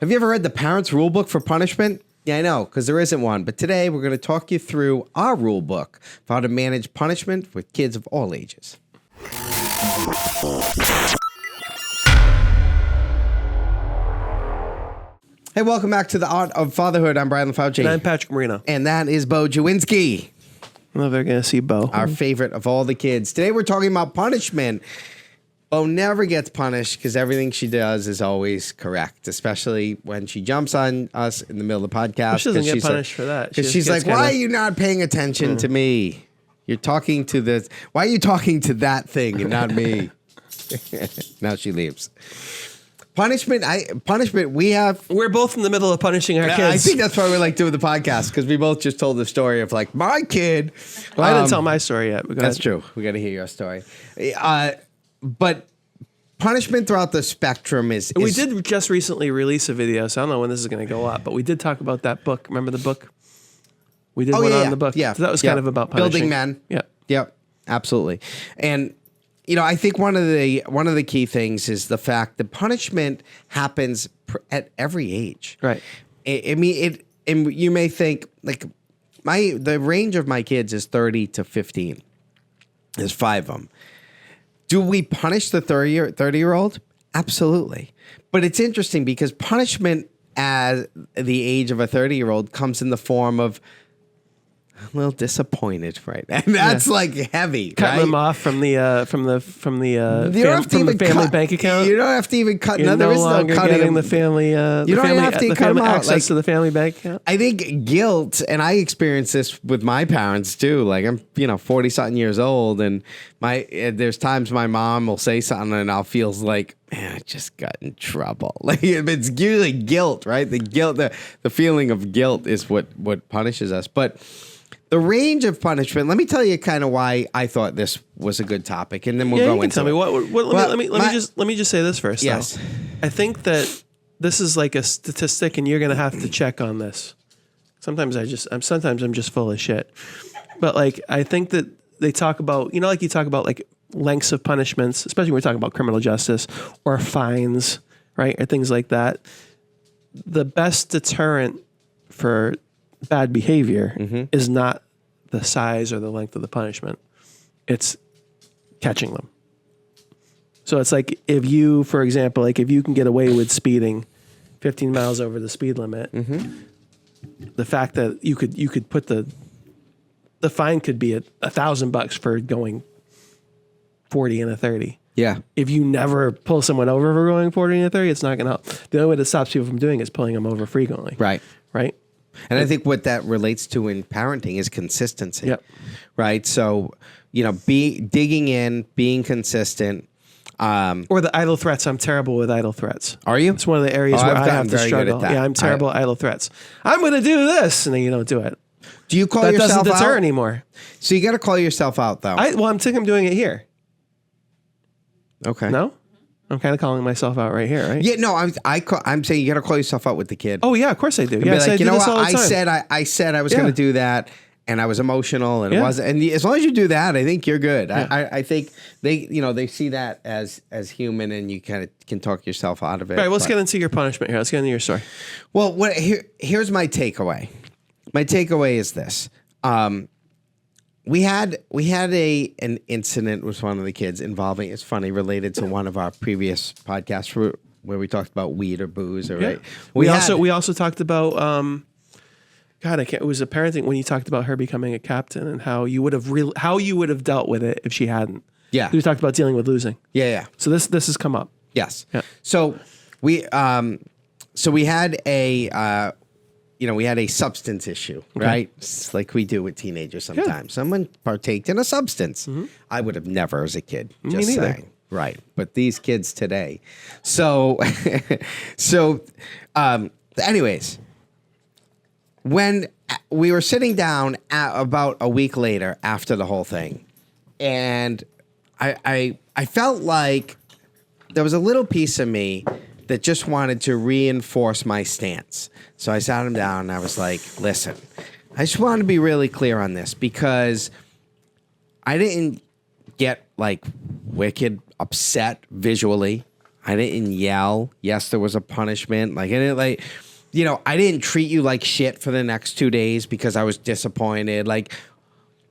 Have you ever read the Parents Rule Book for Punishment? Yeah, I know, because there isn't one. But today we're going to talk you through our rule book for how to manage punishment with kids of all ages. Hey, welcome back to the Art of Fatherhood. I'm Brian LaFauci. And I'm Patrick Marino. And that is Bo Jawinski. I'm never going to see Bo. Our favorite of all the kids. Today we're talking about punishment. Bo never gets punished because everything she does is always correct, especially when she jumps on us in the middle of the podcast. Well, she doesn't get punished for that. Because she's like, why are you not paying attention to me? You're talking to this. Why are you talking to that thing and not me? Now she leaves. Punishment, we're both in the middle of punishing our kids. I think that's why we like doing the podcast, because we both just told the story of like, my kid. Well, I didn't tell my story yet. That's true. We got to hear your story. But punishment throughout the spectrum is... We did just recently release a video, so I don't know when this is going to go up, but we did talk about that book. Remember the book? We did one on the book. Yeah. So that was kind of about punishing. Building men. Yeah. Yep. Absolutely. And, you know, I think one of the key things is the fact that punishment happens at every age. Right. I mean, and you may think, like, the range of my kids is 30 to 15. There's 5 of them. Do we punish the 30-year-old? Absolutely. But it's interesting because punishment at the age of a 30-year-old comes in the form of a little disappointed, right? And that's like heavy, Cutting them off from the family bank account. You don't have to even cut. You're there is longer no cutting getting the family. You don't have to cut them out. Access to the family bank account. I think guilt, and I experienced this with my parents too. Like I'm, 40-something years old, and there's times my mom will say something, and I'll feel like, man, I just got in trouble. Like it's usually guilt, right? The guilt, the feeling of guilt is what punishes us, but. The range of punishment. Let me tell you kind of why I thought this was a good topic, and then we'll go into. Tell me let me just say this first. Yes, though. I think that this is like a statistic, and you're going to have to check on this. Sometimes I'm just full of shit, but like I think that they talk about like you talk about like lengths of punishments, especially when we're talking about criminal justice or fines, right, or things like that. The best deterrent for bad behavior is not the size or the length of the punishment. It's catching them. So it's like if you, for example, if you can get away with speeding 15 miles over the speed limit, the fact that you could put the fine could be $1,000 for going 40 and a 30. Yeah. If you never pull someone over for going 40 and a 30, it's not going to help. The only way that stops people from doing it is pulling them over frequently. Right. Right. And I think what that relates to in parenting is consistency. Yep. Right. So, digging in, being consistent. Or the idle threats. I'm terrible with idle threats. Are you? It's one of the areas where I have to struggle. Yeah, I'm terrible at idle threats. I'm going to do this, and then you don't do it. Do you call yourself out? That doesn't deter anymore. So you got to call yourself out, though. I'm thinking I'm doing it here. Okay. No? I'm kind of calling myself out right here, right? Yeah, no, I'm saying you got to call yourself out with the kid. Oh yeah, of course I do. Yeah, like, I do this all the time. I said I was going to do that, and I was emotional, and it wasn't. And as long as you do that, I think you're good. Yeah. I think they see that as human, and you kind of can talk yourself out of it. All right, let's get into your punishment here. Let's get into your story. Well, here's my takeaway. My takeaway is this. We had an incident with one of the kids involving, it's funny, related to one of our previous podcasts where we talked about weed or booze, or right. We also talked about it was a parenting when you talked about her becoming a captain and how you would have dealt with it if she hadn't. Yeah. We talked about dealing with losing. Yeah. So this has come up. Yes. Yeah. So we had a substance issue, right? It's like we do with teenagers sometimes. Yeah. Someone partaked in a substance. I would have never as a kid, just saying. Right. But these kids today. So, anyways, when we were sitting down about a week later after the whole thing, and I felt like there was a little piece of me that just wanted to reinforce my stance. So I sat him down and I was like, listen, I just want to be really clear on this because I didn't get like wicked upset visually. I didn't yell. Yes, there was a punishment. Like, I didn't like, I didn't treat you like shit for the next 2 days because I was disappointed. Like,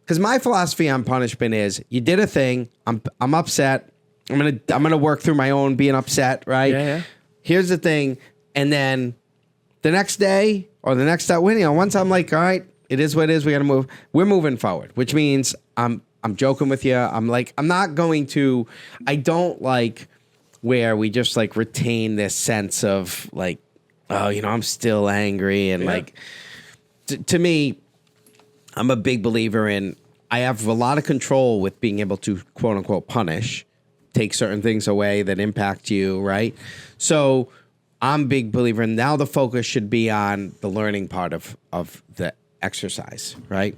because my philosophy on punishment is you did a thing. I'm upset. I'm gonna work through my own being upset. Right. Yeah. Here's the thing. And then the next day or the next once I'm like, all right, it is what it is. We got to move. We're moving forward, which means I'm joking with you. I'm not going to. I don't like where we just like retain this sense of like, oh, I'm still angry and like. To me, I'm a big believer in. I have a lot of control with being able to quote unquote punish, take certain things away that impact you, right? So I'm a big believer in now the focus should be on the learning part of the exercise, right?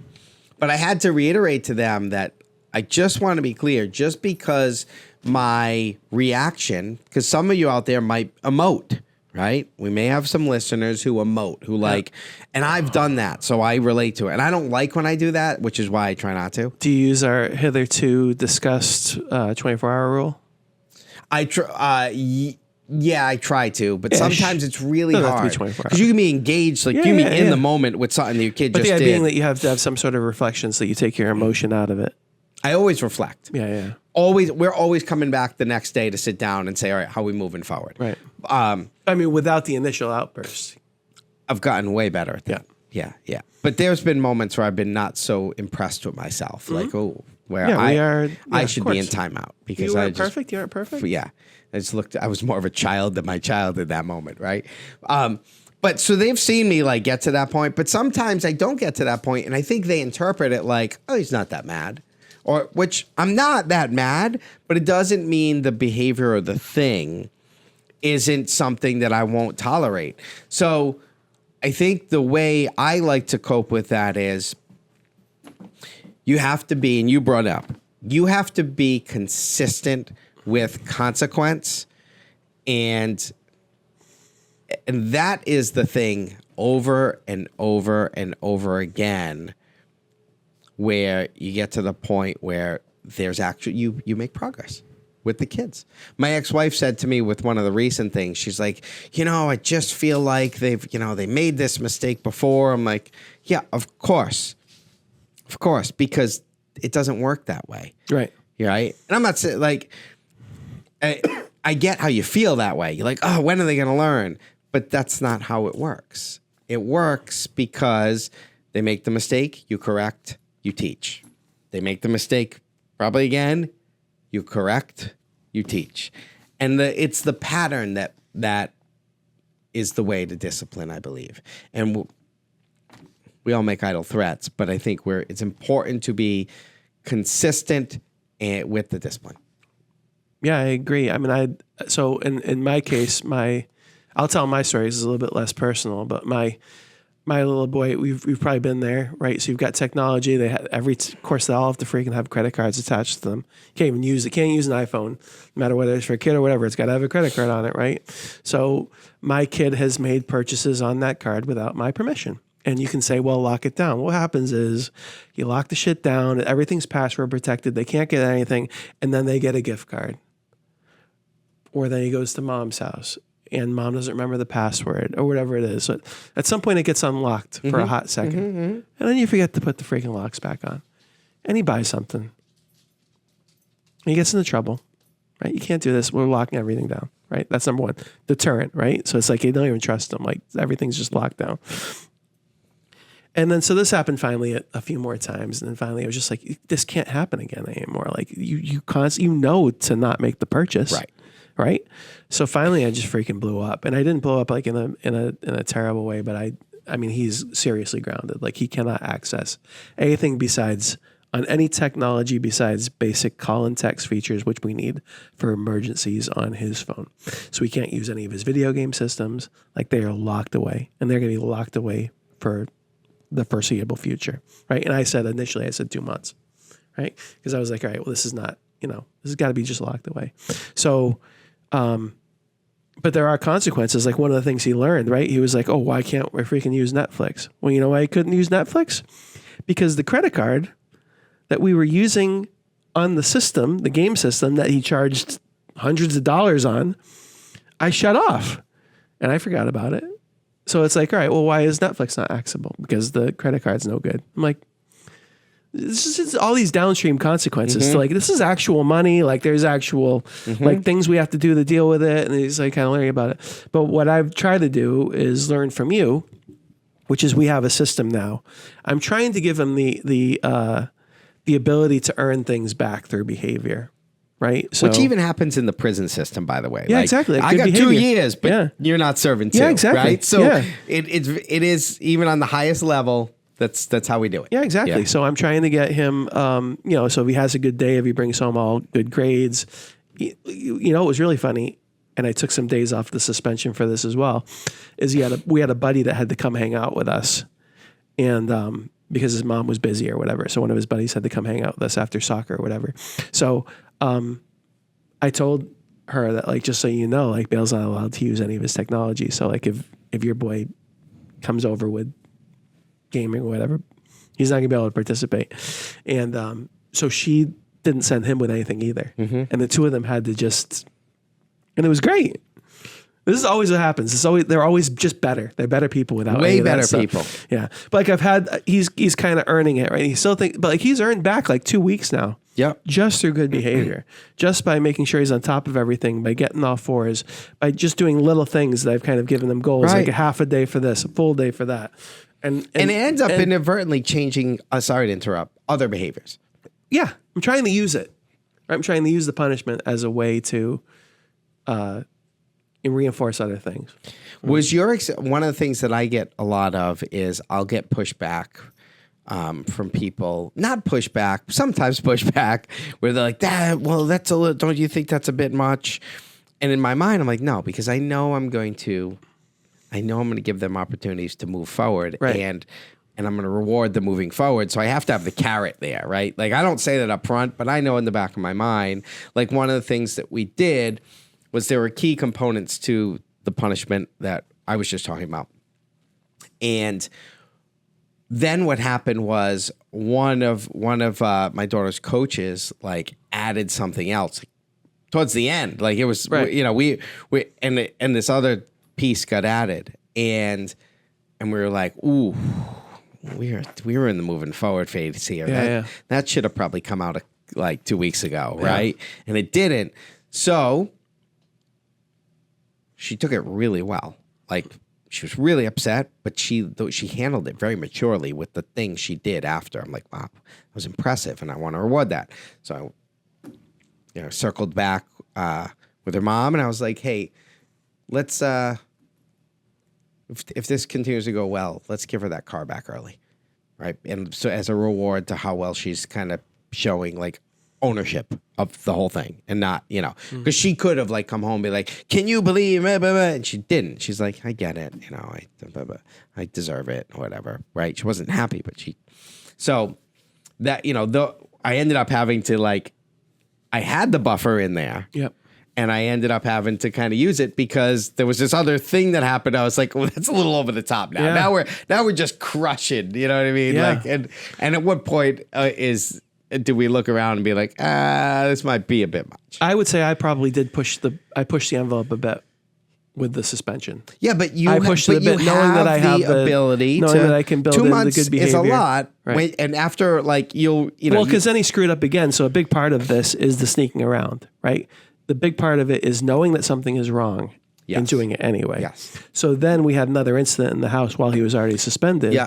But I had to reiterate to them that I just want to be clear, just because my reaction, because some of you out there might emote, right? We may have some listeners who emote, who like, and I've done that, so I relate to it. And I don't like when I do that, which is why I try not to. Do you use our hitherto discussed 24-hour rule? Yeah, I try to, but sometimes it's really hard because you can be engaged, like you can be in the moment with something that your kid just did. But the idea being that you have to have some sort of reflection so that you take your emotion out of it. I always reflect. Yeah. We're always coming back the next day to sit down and say, all right, how are we moving forward? Right. I mean, without the initial outburst. I've gotten way better at that. Yeah. But there's been moments where I've been not so impressed with myself. Like, I should be in timeout because you weren't perfect. You weren't perfect. Yeah. I was more of a child than my child at that moment, right? But so they've seen me like get to that point, but sometimes I don't get to that point, and I think they interpret it like, oh, he's not that mad. Or which I'm not that mad, but it doesn't mean the behavior or the thing isn't something that I won't tolerate. So I think the way I like to cope with that is you have to be, and you brought up, you have to be consistent with consequence, and that is the thing over and over and over again, where you get to the point where there's actually you make progress with the kids. My ex-wife said to me with one of the recent things, she's like, I just feel like they made this mistake before. I'm like, yeah, of course, because it doesn't work that way, right? Right, and I'm not saying like. I get how you feel that way. You're like, oh, when are they going to learn? But that's not how it works. It works because they make the mistake, you correct, you teach. They make the mistake probably again, you correct, you teach. And it's the pattern that is the way to discipline, I believe. And we all make idle threats, but I think it's important to be consistent with the discipline. Yeah, I agree. I mean, so in my case, I'll tell my story. It's a little bit less personal, but my little boy, we've probably been there, right? So you've got technology. They have of course, they all have to freaking have credit cards attached to them. You can't even use it. Can't use an iPhone, no matter whether it's for a kid or whatever. It's got to have a credit card on it, right? So my kid has made purchases on that card without my permission. And you can say, well, lock it down. What happens is you lock the shit down. Everything's password protected. They can't get anything. And then they get a gift card. Or then he goes to mom's house and mom doesn't remember the password or whatever it is. So at some point it gets unlocked for a hot second. And then you forget to put the freaking locks back on. And he buys something. And he gets into trouble, right? You can't do this. We're locking everything down, right? That's number one. Deterrent, right? So it's like you don't even trust them. Like everything's just locked down. And then so this happened finally a few more times. And then finally it was just like, this can't happen again anymore. Like you know to not make the purchase. Right. So finally I just freaking blew up, and I didn't blow up like in a terrible way, but I mean, he's seriously grounded. Like he cannot access anything on any technology besides basic call and text features, which we need for emergencies on his phone. So he can't use any of his video game systems. Like they are locked away, and they're going to be locked away for the foreseeable future. Right. And I said 2 months, right? Because I was like, all right, well, this is not, this has got to be just locked away. So, but there are consequences. Like one of the things he learned, right? He was like, oh, why can't we freaking use Netflix? Well, you know why he couldn't use Netflix? Because the credit card that we were using on the system, the game system that he charged hundreds of dollars on, I shut off and I forgot about it. So it's like, all right, well, why is Netflix not accessible? Because the credit card's no good. I'm like, this is just all these downstream consequences. So like, this is actual money. Like there's actual like things we have to do to deal with it. And he's like kind of learning about it. But what I've tried to do is learn from you, which is we have a system now. I'm trying to give him the ability to earn things back through behavior. Right. So, which even happens in the prison system, by the way. Yeah, exactly. I got behavior. 2 years, but you're not serving 2. Yeah, exactly. Right. So yeah. it is even on the highest level. That's how we do it. Yeah, exactly. Yeah. So I'm trying to get him, so if he has a good day, if he brings home all good grades, it was really funny. And I took some days off the suspension for this as well, is we had a buddy that had to come hang out with us. And, because his mom was busy or whatever. So one of his buddies had to come hang out with us after soccer or whatever. So, I told her that, like, just so you know, like, Bale's not allowed to use any of his technology. So like if your boy comes over with gaming or whatever, he's not gonna be able to participate. And so she didn't send him with anything either. And the two of them had to and it was great. This is always what happens. They're always just better. They're better people without way any of that better stuff. people. Yeah, but like he's kind of earning it, right? He still but like he's earned back like 2 weeks now. Yep. Just through good behavior, just by making sure he's on top of everything, by getting off fours, by just doing little things that I've kind of given them goals, like a half a day for this, a full day for that, and it ends up inadvertently changing. Sorry to interrupt. Other behaviors. Yeah, I'm trying to use it. I'm trying to use the punishment as a way to reinforce other things. Was one of the things that I get a lot of is I'll get pushback from people, not pushback, sometimes pushback, where they're like, that's a little, don't you think that's a bit much? And in my mind, I'm like, no, because I know I'm going to give them opportunities to move forward, right. and I'm going to reward them moving forward. So I have to have the carrot there, right? Like, I don't say that up front, but I know in the back of my mind, like, one of the things that we did was there were key components to the punishment that I was just talking about. And then what happened was one of my daughter's coaches like added something else towards the end. Like it was, right. we and this other piece got added, and we were like, ooh, we were in the moving forward phase here. That should have probably come out like 2 weeks ago, right? And it didn't. So she took it really well. Like, she was really upset, but she handled it very maturely with the things she did after. I'm like, wow, that was impressive, and I want to reward that. So I circled back with her mom, and I was like, hey, let's if this continues to go well, let's give her that car back early, right? And so as a reward to how well she's kind of showing like ownership of the whole thing, and not, because she could have like come home and be like, can you believe, blah, blah, blah, and she didn't. She's like, I get it, I deserve it, or whatever, right? She wasn't happy, but so that, I ended up having to like, I had the buffer in there. Yep. And I ended up having to kind of use it because there was this other thing that happened. I was like, well, that's a little over the top now. Yeah. Now we're just crushing, you know what I mean? Yeah. Like, and at what point do we look around and be like, this might be a bit much? I would say I probably did push the envelope a bit with the suspension. Yeah, but I pushed it a bit, knowing that I have the ability knowing that I can build 2 in the months good behavior. is a lot. Right. And after like well, because then he screwed up again. So a big part of this is the sneaking around, right? The big part of it is knowing that something is wrong and doing it anyway. Yes. So then we had another incident in the house while he was already suspended,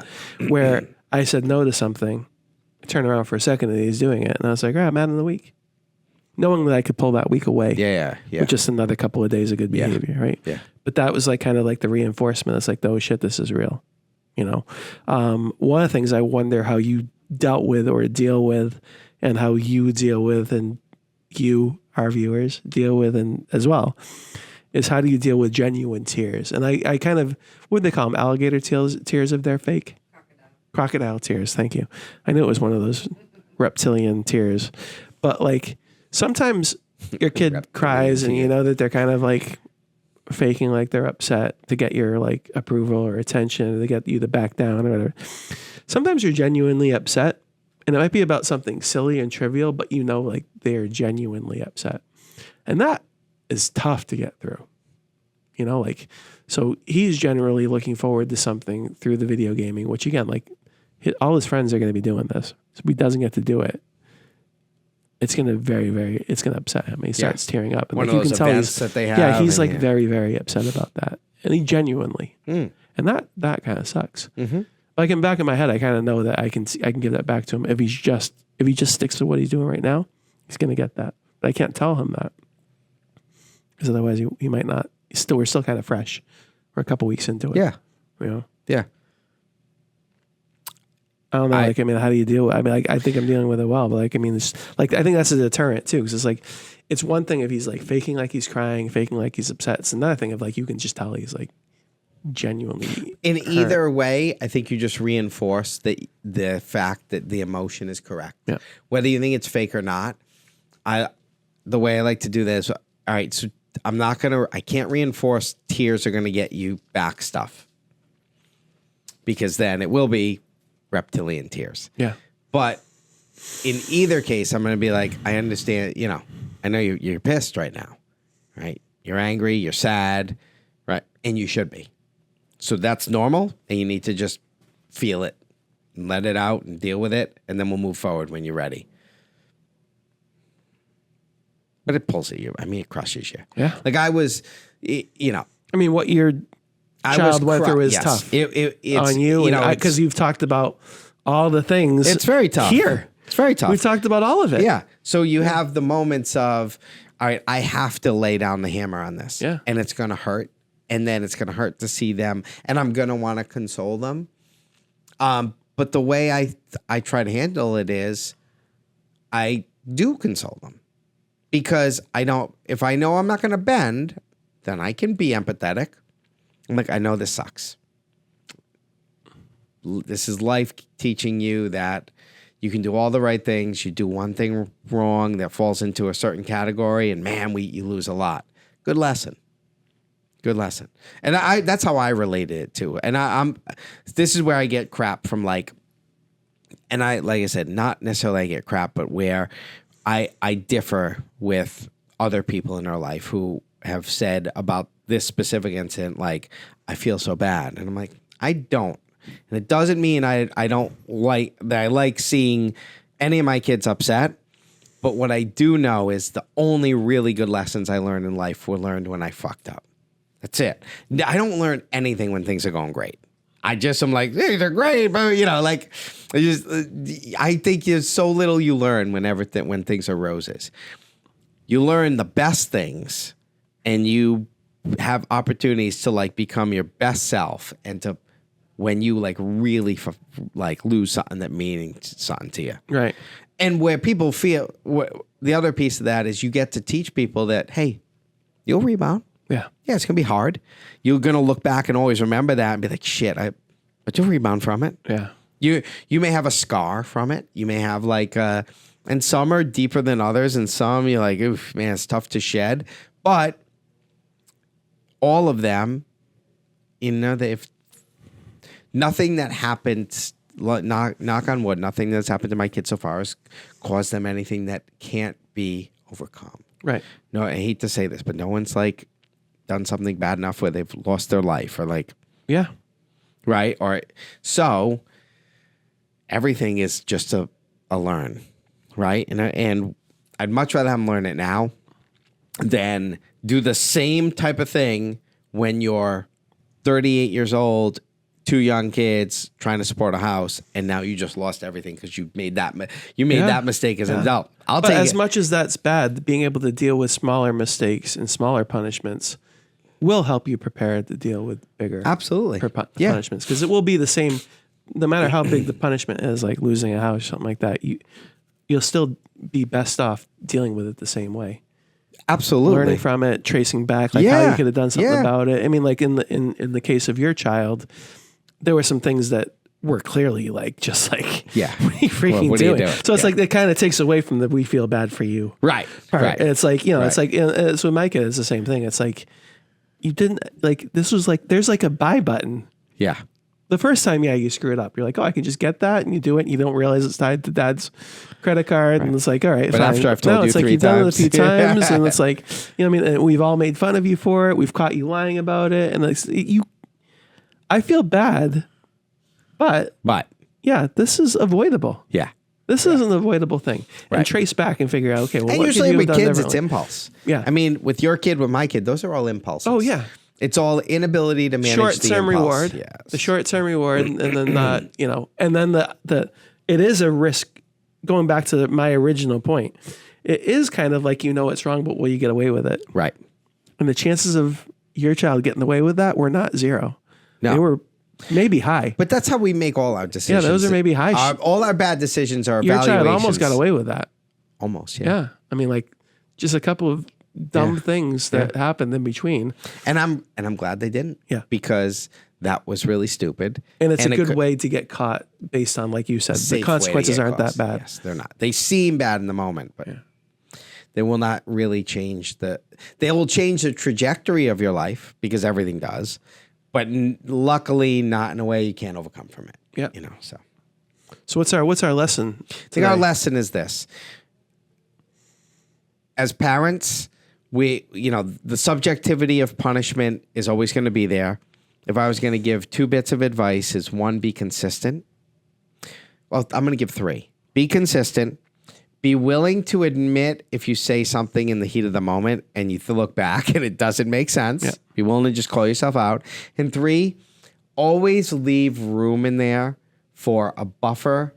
where I said no to something. I turned around for a second and he's doing it, and I was like, all right, I'm out of the week. Knowing that I could pull that week away. Yeah. With just another couple of days of good behavior, right? Yeah. But that was like kind of like the reinforcement. It's like, oh shit, this is real. One of the things I wonder how you dealt with or deal with, and how you deal with, and you, our viewers, deal with, and as well, is how do you deal with genuine tears? And I kind of, what do they call them? Alligator tears if they're fake? Crocodile tears. Thank you. I knew it was one of those reptilian tears, but like sometimes your kid cries and you know that they're kind of like faking like they're upset to get your like approval or attention, to get you to back down or whatever. Sometimes you're genuinely upset, and it might be about something silly and trivial, but like they're genuinely upset. And that is tough to get through. you know, like, so he's generally looking forward to something through the video gaming, which again, like all his friends are going to be doing this. So if he doesn't get to do it, it's going to it's going to upset him. He starts tearing up. And One like, of those events that they have. He's like very, very upset about that. And he genuinely, and that kind of sucks. Mm-hmm. Like in back of my head, I kind of know that I can give that back to him. If he just sticks to what he's doing right now, he's going to get that. But I can't tell him that because otherwise he might not. We're still kind of fresh. We're a couple weeks into it. Yeah. You know? Yeah. I don't know. I mean, how do you deal with it? I mean, like, I think I'm dealing with it well, but like, I mean, it's like, I think that's a deterrent too. Cause it's like, it's one thing if he's like faking like he's crying, faking like he's upset. It's another thing if like, you can just tell he's like genuinely in hurt. either way. I think you just reinforce the fact that the emotion is correct. Yeah. Whether you think it's fake or not. The way I like to do this. All right. So I can't reinforce tears are going to get you back stuff because then it will be reptilian tears. Yeah. But in either case, I'm going to be like, I understand, you know, I know you're pissed right now, right? You're angry, you're sad, right? And you should be. So that's normal, and you need to just feel it and let it out and deal with it, and then we'll move forward when you're ready. But it pulls at you. I mean, it crushes you. Yeah. Like I was, you know. I mean, what your child went through is tough it's, on you, you know, because you've talked about all the things. It's very tough. Here. It's very tough. We've talked about all of it. Yeah. So you have the moments of, all right, I have to lay down the hammer on this. Yeah. And it's going to hurt. And then it's going to hurt to see them. And I'm going to want to console them. But the way I try to handle it is I do console them. Because if I know I'm not going to bend, then I can be empathetic. I'm like, I know this sucks. This is life teaching you that you can do all the right things. You do one thing wrong that falls into a certain category, and man, you lose a lot. Good lesson. Good lesson. And that's how I related it to. And this is where I get crap from like I said, not necessarily I get crap, but where I differ with other people in our life who have said about this specific incident, like, I feel so bad. And I'm like, I don't. And it doesn't mean I don't like that. I like seeing any of my kids upset. But what I do know is the only really good lessons I learned in life were learned when I fucked up. That's it. I don't learn anything when things are going great. I just am like, hey, they're great, but you know, like, I think there's so little you learn when things are roses. You learn the best things, and you have opportunities to like become your best self, and to when you like really like lose something that means something to you, right? And where people feel the other piece of that is you get to teach people that, hey, you'll rebound. Yeah. Yeah, it's going to be hard. You're going to look back and always remember that and be like, shit, but you'll rebound from it. Yeah. You may have a scar from it. You may have like, and some are deeper than others, and some you're like, oof, man, it's tough to shed. But all of them, you know, if nothing that happened, knock on wood, nothing that's happened to my kids so far has caused them anything that can't be overcome. Right. No, I hate to say this, but no one's like done something bad enough where they've lost their life or like, yeah, right. Or so everything is just a learn, right? And I'd much rather have them learn it now than do the same type of thing when you're 38 years old, 2 young kids trying to support a house, and now you just lost everything because you made that that mistake as an adult. But as much as that's bad, being able to deal with smaller mistakes and smaller punishments will help you prepare to deal with bigger punishments, because it will be the same no matter how big the punishment is, like losing a house or something like that. You'll still be best off dealing with it the same way. Absolutely. Learning from it, tracing back, like how you could have done something about it. I mean, like in the case of your child, there were some things that were clearly like, just like, what are you freaking doing? So it's like, that kind of takes away from the, we feel bad for you. Right. And it's like, you know, it's like, it's with Micah, it's the same thing. It's like, you didn't like, this was like, there's like a buy button. Yeah. The first time, yeah, you screw it up. You're like, oh, I can just get that, and you do it, and you don't realize it's tied to dad's credit card, and it's like, all right, But fine. after I've told now you it's like 3 you've done it a times. few times, and it's like, you know what I mean? And we've all made fun of you for it. We've caught you lying about it, and it's, I feel bad, but yeah, this is avoidable. Yeah. This is an avoidable thing. Right. And trace back and figure out, okay, well, And what usually could you with have done kids, it's differently? impulse. Yeah. I mean, with your kid, with my kid, those are all impulses. Oh, yeah. It's all inability to manage Short-term the impulse. reward, Yes. the short-term reward, and then and then the it is a risk. Going back to my original point, it is kind of like it's wrong, but will you get away with it? Right. And the chances of your child getting away with that were not zero. No. They were maybe high. But that's how we make all our decisions. Yeah, those are maybe high. All our bad decisions are Your evaluations. child almost got away with that. Almost, yeah. Yeah, I mean, like just a couple of dumb things that happened in between. And I'm glad they didn't. Yeah. Because that was really stupid. And it's a good could- way to get caught based on, like you said, the safe way to consequences get aren't caught. that bad. Yes, they're not. They seem bad in the moment, but they will not really change they will change the trajectory of your life because everything does, but luckily not in a way you can't overcome from it. Yeah. So what's our lesson? I think our lesson is this. As parents, the subjectivity of punishment is always going to be there. If I was going to give 2 bits of advice, is 1, be consistent. Well, I'm going to give 3. Be consistent. Be willing to admit if you say something in the heat of the moment and you look back and it doesn't make sense. Yeah. Be willing to just call yourself out. And 3, always leave room in there for a buffer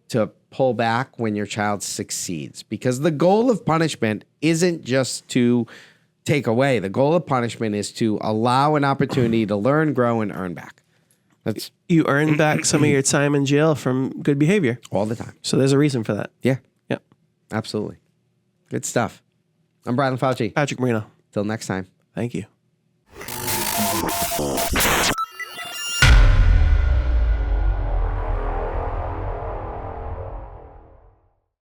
to pull back when your child succeeds. Because the goal of punishment isn't just to take away. The goal of punishment is to allow an opportunity to learn, grow, and earn back. That's You earn back some of your time in jail from good behavior. all the time. So there's a reason for that. Yeah, Yep. absolutely. Good stuff. I'm Brian Fauci. Patrick Marino, Till next time. thank you.